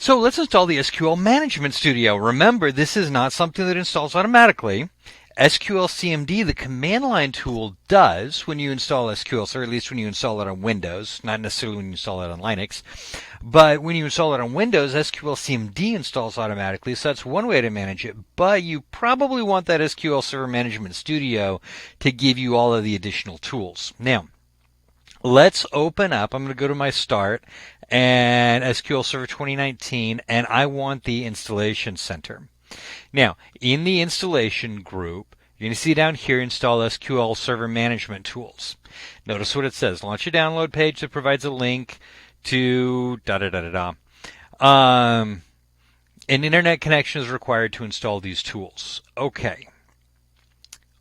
So let's install the SQL Management Studio. Remember, this is not something that installs automatically. SQL CMD, the command line tool, does when you install SQL, or at least when you install it on Windows, not necessarily when you install it on Linux. But when you install it on Windows, SQL CMD installs automatically, so that's one way to manage it. But you probably want that SQL Server Management Studio to give you all of the additional tools. Now, let's open up. I'm going to go to my Start and SQL Server 2019, and I want the Installation Center. Now, in the installation group, you're going to see down here, Install SQL Server Management Tools. Notice what it says. Launch a download page that provides a link to an internet connection is required to install these tools. Okay.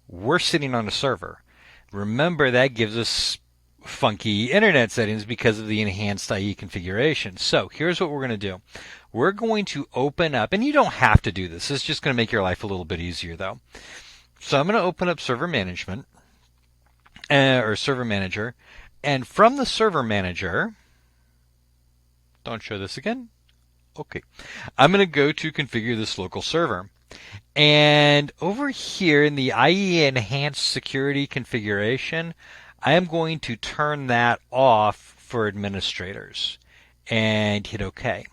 We're sitting on a server. Remember, that gives us funky internet settings because of the enhanced IE configuration. So here's what we're going to do. We're going to open up, and you don't have to do this. It's just going to make your life a little bit easier, though. So I'm going to open up Server Management, or Server Manager, and from the Server Manager, don't show this again. Okay. I'm going to go to configure this local server. And over here in the IE Enhanced Security configuration, I am going to turn that off for administrators and hit OK.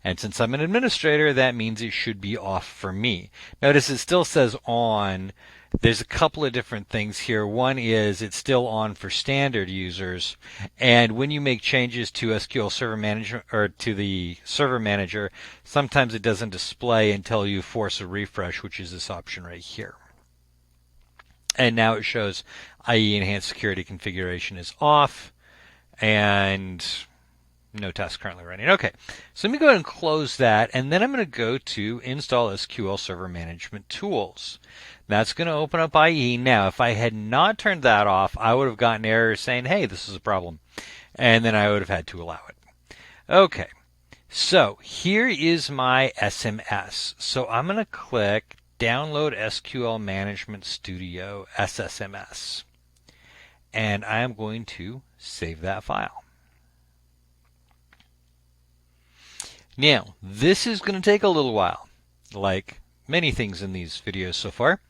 And since I'm an administrator, that means it should be off for me. Notice it still says on. There's a couple of different things here. One is it's still on for standard users. And when you make changes to SQL Server Management or to the Server Manager, sometimes it doesn't display until you force a refresh, which is this option right here. And now it shows IE Enhanced Security configuration is off and no task currently running. Okay, so let me go ahead and close that, and then I'm going to go to Install SQL Server Management Tools. That's going to open up IE. Now, if I had not turned that off, I would have gotten errors saying, hey, this is a problem. And then I would have had to allow it. Okay, so here is my SMS. So I'm going to click Download SQL Management Studio, SSMS. And I am going to save that file. Now, this is going to take a little while, like many things in these videos so far.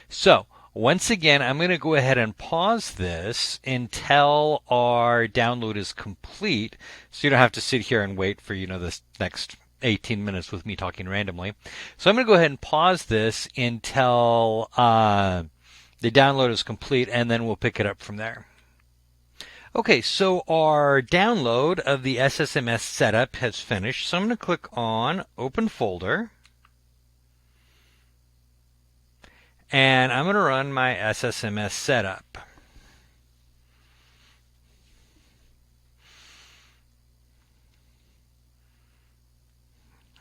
So, once again, I'm going to go ahead and pause this until our download is complete, so you don't have to sit here and wait for, this next 18 minutes with me talking randomly. So I'm going to go ahead and pause this until the download is complete, and then we'll pick it up from there. Okay, so our download of the SSMS setup has finished. So I'm going to click on Open Folder. And I'm going to run my SSMS setup.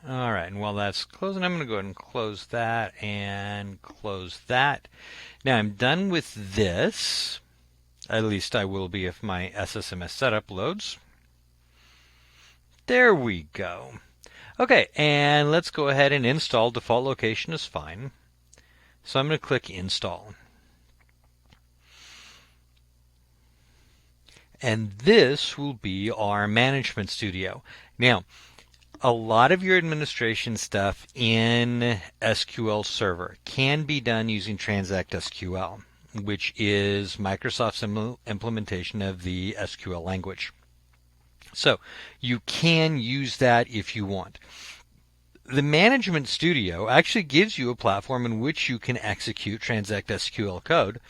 All right, and while that's closing, I'm going to go ahead and close that and close that. Now I'm done with this. At least I will be if my SSMS setup loads. There we go. Okay, and let's go ahead and install. Default location is fine. So I'm going to click Install. And this will be our Management Studio. Now, a lot of your administration stuff in SQL Server can be done using Transact SQL, which is Microsoft's implementation of the SQL language. So you can use that if you want. The Management Studio actually gives you a platform in which you can execute Transact SQL code,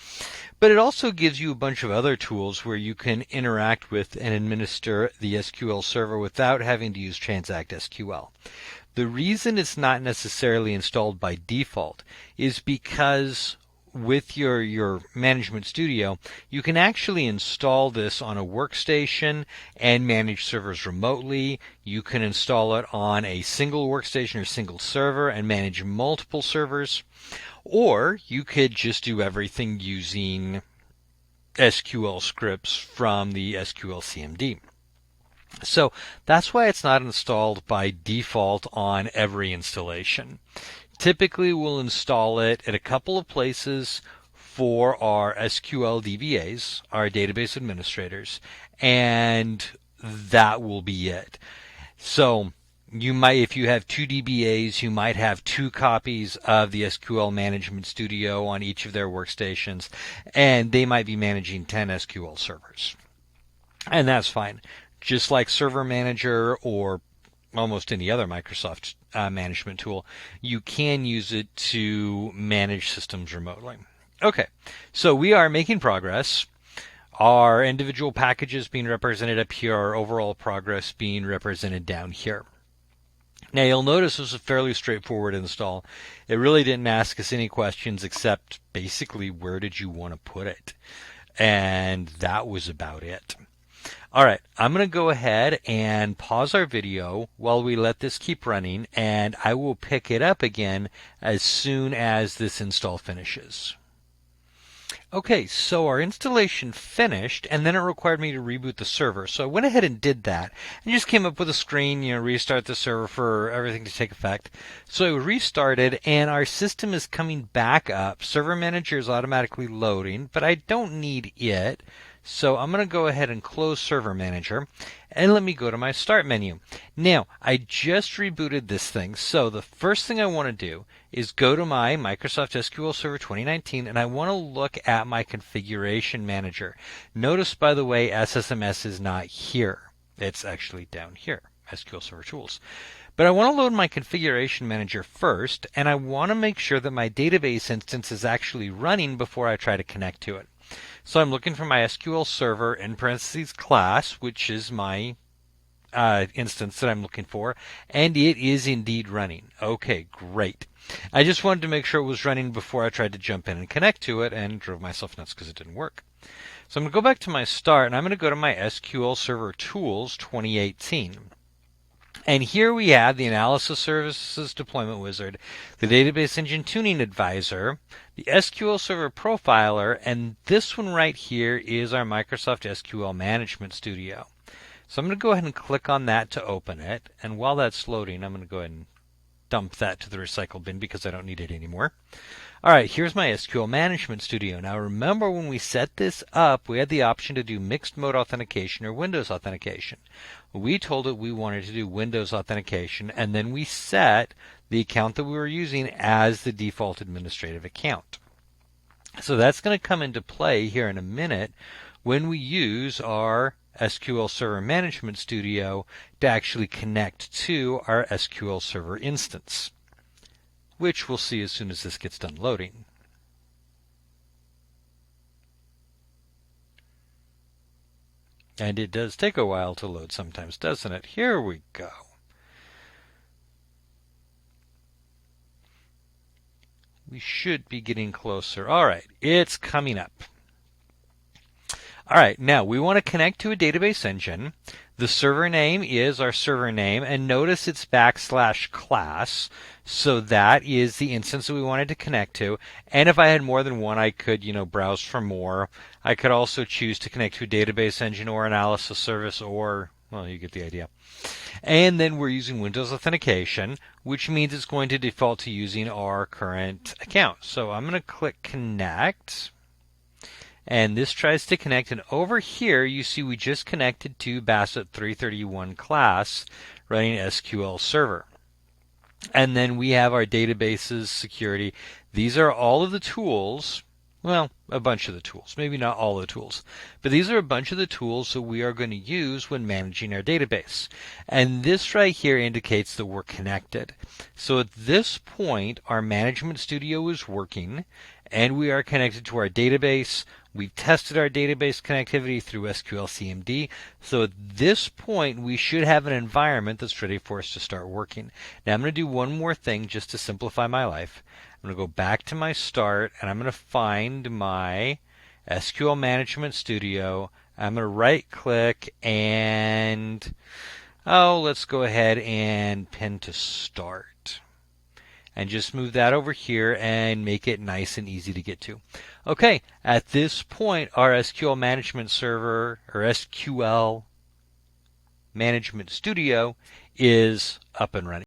but it also gives you a bunch of other tools where you can interact with and administer the SQL Server without having to use Transact SQL. The reason it's not necessarily installed by default is because with your Management Studio, you can actually install this on a workstation and manage servers remotely. You can install it on a single workstation or single server and manage multiple servers. Or you could just do everything using SQL scripts from the SQL CMD. So that's why it's not installed by default on every installation. Typically, we'll install it at a couple of places for our SQL DBAs, our database administrators, and that will be it. So You might, if you have 2 DBAs, you might have 2 copies of the SQL Management Studio on each of their workstations, and they might be managing 10 SQL servers. And that's fine. Just like Server Manager or almost any other Microsoft management tool, you can use it to manage systems remotely. Okay, so we are making progress. Our individual packages being represented up here, our overall progress being represented down here. Now you'll notice this is a fairly straightforward install. It really didn't ask us any questions except basically where did you want to put it? And that was about it. All right, I'm going to go ahead and pause our video while we let this keep running, and I will pick it up again as soon as this install finishes. Okay, so our installation finished, and then it required me to reboot the server. So I went ahead and did that, and just came up with a screen, restart the server for everything to take effect. So I restarted, and our system is coming back up. Server Manager is automatically loading, but I don't need it. So I'm going to go ahead and close Server Manager, and let me go to my Start menu. Now, I just rebooted this thing, so the first thing I want to do is go to my Microsoft SQL Server 2019, and I want to look at my Configuration Manager. Notice, by the way, SSMS is not here. It's actually down here, SQL Server Tools. But I want to load my Configuration Manager first, and I want to make sure that my database instance is actually running before I try to connect to it. So I'm looking for my SQL Server in parentheses class, which is my instance that I'm looking for, and it is indeed running. Okay, great. I just wanted to make sure it was running before I tried to jump in and connect to it, and drove myself nuts because it didn't work. So I'm going to go back to my Start, and I'm going to go to my SQL Server Tools 2018. And here we have the Analysis Services Deployment Wizard, the Database Engine Tuning Advisor, the SQL Server Profiler, and this one right here is our Microsoft SQL Management Studio. So I'm going to go ahead and click on that to open it. And while that's loading, I'm going to go ahead and dump that to the recycle bin because I don't need it anymore. All right, here's my SQL Management Studio. Now remember when we set this up, we had the option to do mixed mode authentication or Windows authentication. We told it we wanted to do Windows authentication, and then we set the account that we were using as the default administrative account. So that's going to come into play here in a minute when we use our SQL Server Management Studio to actually connect to our SQL Server instance, which we'll see as soon as this gets done loading. And it does take a while to load sometimes, doesn't it? Here we go. We should be getting closer. All right, it's coming up. All right, now we want to connect to a database engine. The server name is our server name, and notice it's \class, so that is the instance that we wanted to connect to. And if I had more than one, I could, browse for more. I could also choose to connect to a database engine or analysis service, or, well, you get the idea. And then we're using Windows authentication, which means it's going to default to using our current account. So I'm going to click Connect. And this tries to connect, and over here you see we just connected to Bassett 331 class running SQL Server. And then we have our databases, security. These are all of the tools, well, a bunch of the tools, maybe not all the tools, but these are a bunch of the tools that we are going to use when managing our database. And this right here indicates that we're connected. So at this point, our Management Studio is working, and we are connected to our database. We've tested our database connectivity through SQL CMD. So at this point, we should have an environment that's ready for us to start working. Now I'm going to do one more thing just to simplify my life. I'm going to go back to my Start, and I'm going to find my SQL Management Studio. I'm going to right-click and, let's go ahead and pin to Start. And just move that over here and make it nice and easy to get to. Okay, at this point, our SQL Management Server, or SQL Management Studio, is up and running.